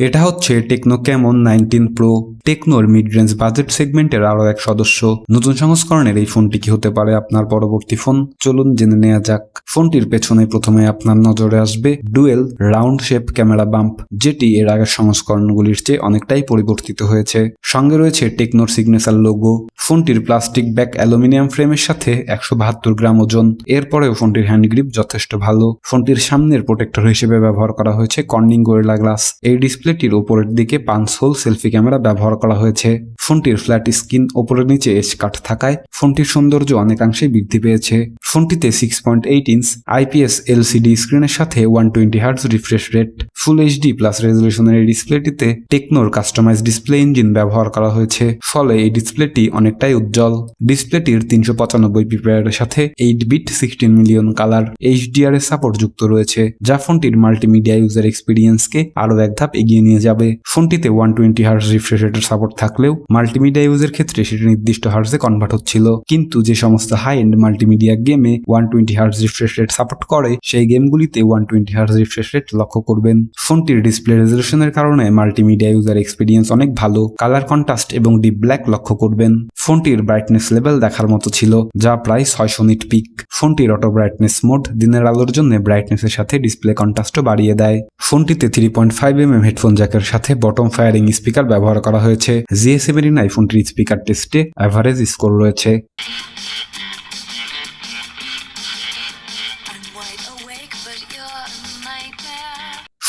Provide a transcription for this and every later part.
এটা হচ্ছে Tecno Camon 19 pro, টেকনোর মিড রেঞ্জ বাজেট সেগমেন্টের আরো এক সদস্য। নতুন সংস্করণের এই ফোনটি কি হতে পারে আপনার পরবর্তী ফোন, চলুন জেনে নেওয়া যাক। ফোনটির পেছনে প্রথমে আপনার নজরে আসবে dual round shape camera bump, যেটি এর আগের সংস্করণগুলির চেয়ে অনেকটাই পরিবর্তিত হয়েছে। সঙ্গে রয়েছে টেকনোর সিগনেচার লোগো। ফোনটির প্লাস্টিক ব্যাক অ্যালুমিনিয়াম ফ্রেমের সাথে 172 গ্রাম ওজন। এরপরেও ফোনটির হ্যান্ড গ্রিপ যথেষ্ট ভালো। ফোনটির সামনের প্রোটেক্টর হিসেবে ব্যবহার করা হয়েছে কর্নিং গোরিলা গ্লাস। এই ডিসপ্লেটির উপরের দিকে 5 হোল সেলফি ক্যামেরা ব্যবহার করা হয়েছে। ফোনটির ফ্ল্যাট স্ক্রিন ওপরের নিচে এজ কাট থাকায় ফোনটির সৌন্দর্য অনেকাংশেই বৃদ্ধি পেয়েছে। ফোনটিতে 6.8 ইঞ্চ IPS LCD স্ক্রিনের সাথে 120 হার্টজ রিফ্রেশ রেট, ফুল HD প্লাস রেজলিউশনের এই ডিসপ্লেটিতে টেকনোর কাস্টমাইজ ডিসপ্লে ইঞ্জিন ব্যবহার করা হয়েছে, ফলে এই ডিসপ্লেটি অনেকটাই উজ্জ্বল। ডিসপ্লেটির 395 PPI এর সাথে 8 বিট 16 মিলিয়ন কালার HDR এর সাপোর্ট যুক্ত রয়েছে, যা ফোনটির মাল্টিমিডিয়া ইউজার এক্সপিরিয়েন্সকে আরো এক ধাপ এগিয়ে নিয়ে যাবে। ফোনটিতে 120 হার্টজ রিফ্রেশ রেটের সাপোর্ট থাকলেও মাল্টিমিডিয়া ইউজের ক্ষেত্রে সেটি নির্দিষ্ট হার্টজে কনভার্ট হচ্ছিল, কিন্তু যে সমস্ত হাই এন্ড মাল্টিমিডিয়া গেমে 120 হার্টজ রিফ্রেশ রেট সাপোর্ট করে সেই গেমগুলিতে 120 হার্টজ রিফ্রেশ রেট লক্ষ্য করবেন। ফোনটির ডিসপ্লে রেজলিউশনের কারণে মাল্টিমিডিয়া ইউজার এক্সপিরিয়েন্স অনেক ভালো। কালার কন্ট্রাস্ট এবং ডিপ ব্ল্যাক লক্ষ্য করবেন। ফোনটির ব্রাইটনেস লেভেল দেখার মতো ছিল, যা প্রায় 600 নিট পিক। ফোনটির অটো ব্রাইটনেস মোড দিনের আলোর জন্য ব্রাইটনেসের সাথে ডিসপ্লে কন্ট্রাস্টও বাড়িয়ে দেয়। ফোনটিতে 3.5mm হেডফোন জ্যাকের সাথে বটম ফায়ারিং স্পিকার ব্যবহার করা হয়েছে। GA79 ফোনটির স্পিকার টেস্টে অ্যাভারেজ স্কোর রয়েছে।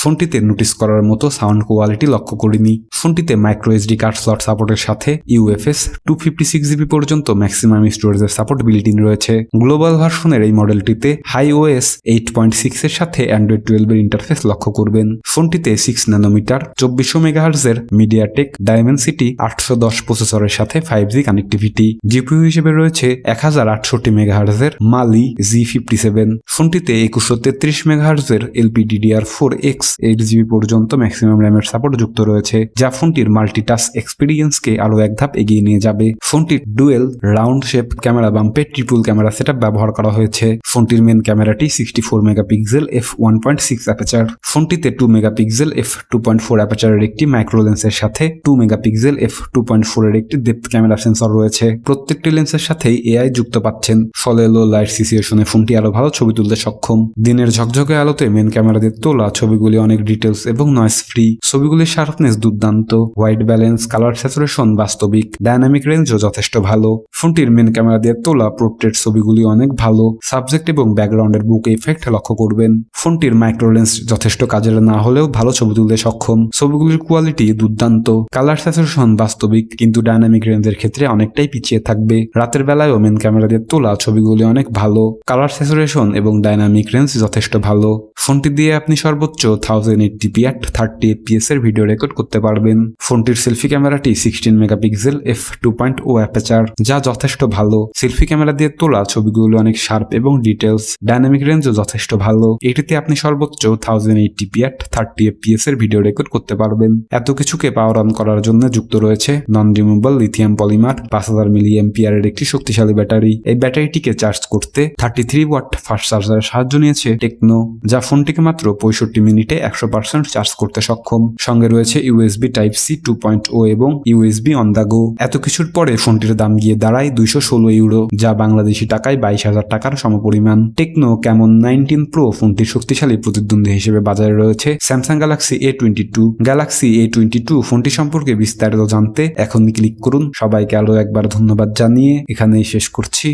ফোনটিতে নোটিস করার মতো সাউন্ড কোয়ালিটি লক্ষ্য করিনি। ফোনটিতে মাইক্রো SD কার্ড স্লট সাপোর্টের সাথে UFS 256GB পর্যন্ত ম্যাক্সিমাম স্টোরেজের সাপোর্ট বিল্ট ইন রয়েছে। গ্লোবাল ভার্সনের এই মডেলটিতে HIOS 8.6 এর সাথে অ্যান্ড্রয়েড 12 এর ইন্টারফেস লক্ষ্য করবেন। ফোনটিতে 6 ন্যানোমিটার 2400 MHz এর MediaTek Dimensity 810 প্রসেসরের সাথে 5G কানেক্টিভিটি। GPU হিসেবে রয়েছে 1068 MHz এর Mali-G57। ফোনটিতে 2133 MHz এর LPDDR4X 8GB পর্যন্ত ম্যাক্সিমাম র্যামের সাপোর্ট যুক্ত রয়েছে, যা ফোনটির মাল্টিটাস্ক এক্সপিরিয়েন্সকে আরো এক ধাপ এগিয়ে নিয়ে যাবে। ফোনটির ডুয়েল রাউন্ড শেপ ক্যামেরা বাম্পে ট্রিপল ক্যামেরা সেটআপ ব্যবহার করা হয়েছে। ফোনটির মেন ক্যামেরাটি 64 মেগাপিক্সেল f1.6 অ্যাপারচার। ফোনটিতে 2 মেগাপিক্সেল f2.4 অ্যাপারচারের একটি মাইক্রো লেন্সের সাথে 2 মেগাপিক্সেল f2.4 এর একটি ডেপথ ক্যামেরা সেন্সর রয়েছে। প্রত্যেকটি লেন্সের সাথেই AI যুক্ত পাচ্ছেন, ফলে লো লাইট সিচুয়েশনে ফোনটি আরো ভালো ছবি তুলতে সক্ষম। দিনের ঝকঝকে আলোতে মেন ক্যামেরা দিয়ে তোলা ছবিগুলি অনেক ডিটেলস এবং নয়েজ ফ্রি। ছবিগুলির শার্পনেস দুর্দান্ত, হোয়াইট ব্যালেন্স, কালার স্যাচুরেশন বাস্তবিক, ডায়নামিক রেঞ্জও যথেষ্ট ভালো। ফোনটির মেন ক্যামেরা দিয়ে তোলা পোর্ট্রেট ছবিগুলি অনেক ভালো। সাবজেক্ট এবং ব্যাকগ্রাউন্ডের বুক ইফেক্ট লক্ষ্য করবেন। ফোনটির মাইক্রো লেন্স যথেষ্ট কাজের না হলেও ভালো ছবি তুলতে সক্ষম। ছবিগুলির কোয়ালিটি দুর্দান্ত, কালার স্যাচুরেশন বাস্তবিক, কিন্তু ডায়নামিক রেঞ্জের ক্ষেত্রে অনেকটাই পিছিয়ে থাকবে। রাতের বেলায়ও মেন ক্যামেরা দিয়ে তোলা ছবিগুলি অনেক ভালো, কালার স্যাচুরেশন এবং ডায়নামিক রেঞ্জ যথেষ্ট ভালো। ফোনটি দিয়ে আপনি সর্বোচ্চ 1080p at 30 fps এর ভিডিও রেকর্ড করতে পারবেন। ফোনটির সেলফি ক্যামেরাটি 16 মেগাপিক্সেল f2.0 অ্যাপারচার, যা যথেষ্ট ভালো। সেলফি ক্যামেরা দিয়ে তোলা ছবিগুলো অনেক শার্প এবং ডিটেলস, ডায়নামিক রেঞ্জও যথেষ্ট ভালো। এটিতে আপনি সর্বোচ্চ 1080p at 30 fps এর ভিডিও রেকর্ড করতে পারবেন। এত কিছুকে পাওয়ার অন করার জন্য যুক্ত রয়েছে non removable lithium polymer 5000 mAh এর একটি শক্তিশালী ব্যাটারি। এই ব্যাটারিটিকে চার্জ করতে 33 ওয়াট ফাস্ট চার্জারের সাহায্য নিয়েছে টেকনো, যা ফোনটিকে মাত্র 65 মিনিটে 100% চার্জ করতে সক্ষম। সঙ্গে রয়েছে USB Type-C 2.0 এবং USB অন দ্য গো। এত কিছুর পরে ফোনটির দাম গিয়ে দাঁড়ায় 216 ইউরো, যা বাংলাদেশি টাকায় 22,000 টাকার সমপরিমাণ। টেকনো ক্যামন 19 প্রো ফোনটির শক্তিশালী প্রতিদ্বন্দ্বী হিসেবে বাজারে রয়েছে Samsung Galaxy A22। Galaxy A22 ফোনটি সম্পর্কে বিস্তারিত জানতে এখন ক্লিক করুন। সবাইকে আরো একবার ধন্যবাদ জানিয়ে এখানেই শেষ করছি।